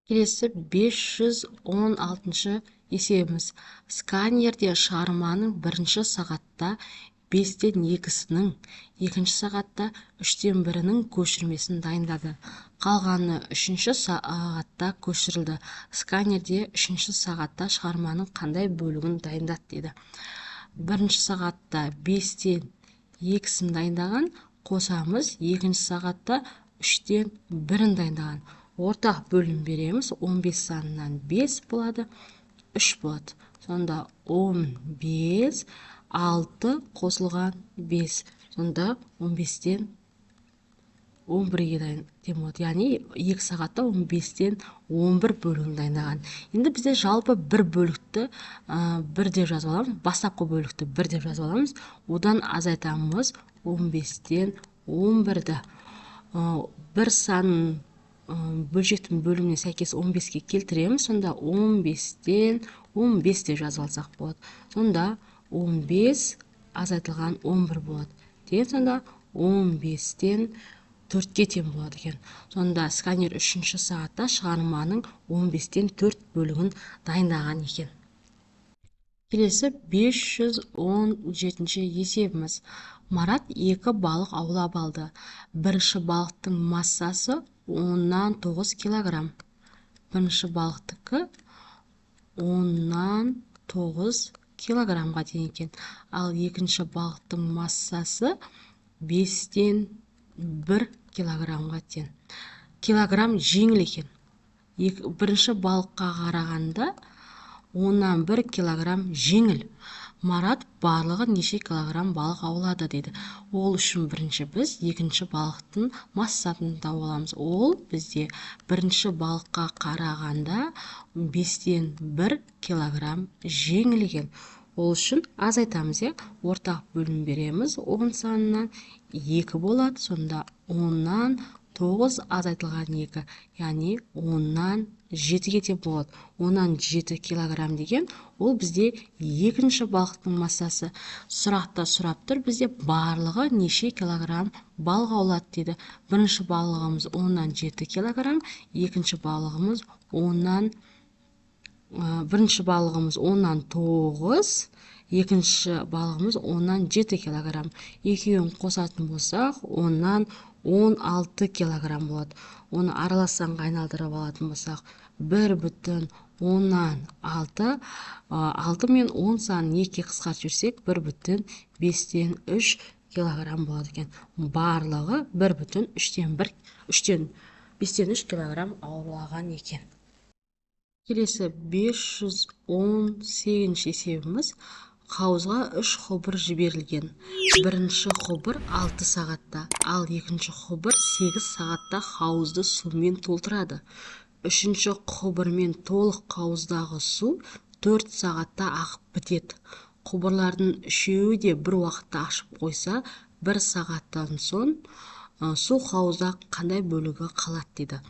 Келесі 516 есебіміз. Сканерде шығарманың бірінші сағатта 5-тен 2-сінің, екінші сағатта 3-тен 1-інің көшірмесін дайындады. Қалғаны 3-ші сағатта көшірілді. Сканерде 3-ші сағатта шығарманың қандай бөлігін дайындады дейді. Бірінші сағатта 5-тен 2-сін дайындаған, қосамыз, екінші сағатта 3-тен 1-ін дайындаған. Ортақ бөлім береміз. 15 санынан 5 болады, 3 болады. Сонда 15, 6 қосылған 5. Сонда 15-тен 11-ге тең болады. Яғни 2 сағатта 15-тен 11 бөлігін дайындаған. Енді бізде жалпы бір бөлікті 1 деп жазып аламыз. Бастапқы бөлікті 1 деп жазып аламыз. Одан азайтамыз 15-тен 11-ді. Бір санын бөлшектің бөліміне сәйкес 15-ке келтіреміз. Сонда 15-тен 15 деп жазып алсақ болады. Сонда 15 азайтылған 11 болады. Сонда 15-тен 4-ке тең болады екен. Сонда сканер 3-ші сағатта шығарманың 15-тен 4 бөлігін дайындаған екен. Келесі 517 есебіміз. Марат 2 балық аулап алды. Бірінші балықтың массасы 10-нан 9 килограмм. Бірінші балықтікі 10-нан 9 килограммға тең екен. Ал екінші балықтың массасы 5-тен 1 килограммға тең. Килограмм жеңіл екен. Бірінші балыққа қарағанда 10-нан 1 килограмм жеңіл. Марат барлығы неше килограмм балық аулады дейді. Ол үшін бірінші біз екінші балықтың массасын тауып аламыз. Ол бізде бірінші балыққа қарағанда 5-тен 1 килограмм жеңіл екен. Ол үшін азайтамыз, ортақ бөлім береміз. 10 санынан 2 болады. Сонда 10-нан 9 азайтылған 2, яғни 10-нан 7-ге тең болады. 10-нан 7 килограмм деген ол бізде екінші балықтың массасы. Сұрақта сұрап тұр, бізде барлығы неше килограмм балық аулады дейді. Бірінші балығымыз 10-нан 7 килограмм, бірінші балығымыз 10-нан 9, екінші балығымыз 10-нан 7 килограмм. Екеуін қосатын болсақ, 10-нан 16 килограмм болады. Оны араласанға айналдырып алатын болсақ, 1,6. 6 мен 10 санын 2-ке қысқартып жіберсек, 1,5-тен 3 килограмм болады екен. Барлығы 5-тен 3 килограмм аулаған екен. Келесі 518 есебіміз. Қауызға 3 құбыр жіберілген. Бірінші құбыр 6 сағатта, ал екінші құбыр 8 сағатта қауызды сумен толтырады. Үшінші құбырмен толық қауыздағы су 4 сағатта ағып бітеді. Құбырлардың үшеуі де бір уақытта ашып қойса, 1 сағаттан соң су қауызда қандай бөлігі қалады дейді.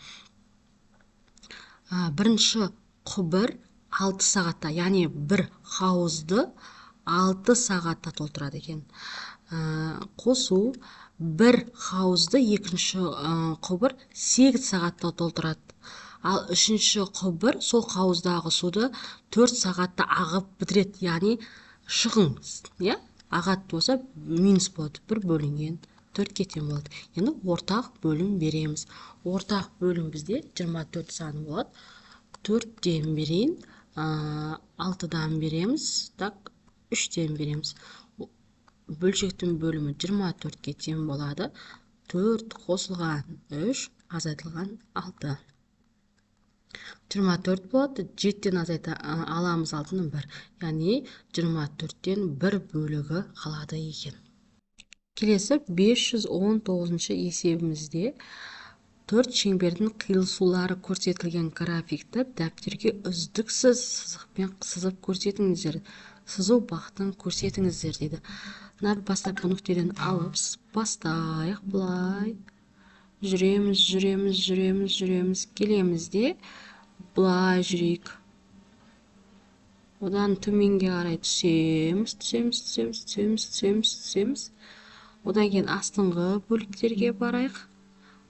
Бірінші құбыр 6 сағатта, яғни бір қауызды 6 сағатта толтырады екен. Қосу, бір қауызды екінші құбыр 8 сағатта толтырады. Ал үшінші құбыр сол қауыздағы суды 4 сағатта ағып бітіреді, яғни шығын, ағат болса минус болады, 1 бөлінген 4-ке тең болады. Енді ортақ бөлім береміз. Ортақ бөлім бізде 24 саны болады. 4-тен берейін, 6-дан береміз, 3-тен береміз. Бөлшектің бөлімі 24-ке тең болады. 4 қосылған 3 азайтылған 6. 24 болады, 7-тен аламыз 6-ны 1. Яғни 24-тен 1 бөлігі қалады екен. Келесі 519 есебімізде 4 шеңбердің қиылысулары көрсетілген графикті дәптерге үздіксіз сызықпен сызып көрсетіңіздер. Сызу бағытын көрсетіңіздер дейді. Бастапқы нүктеден алып бастайық, былай жүреміз, келеміз де былай жүрейік. Одан төменге қарай түсеміз. Одан кейін астыңғы бөліктерге барайық.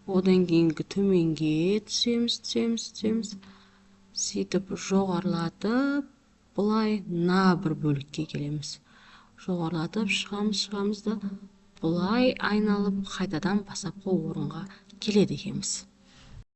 Одан кейінгі төменге түсеміз. сөйтіп жоғарылатып былай мына бір бөлікке келеміз. Жоғарылатып шығамыз да былай айналып қайтадан бастапқы орынға келеді екенбіз.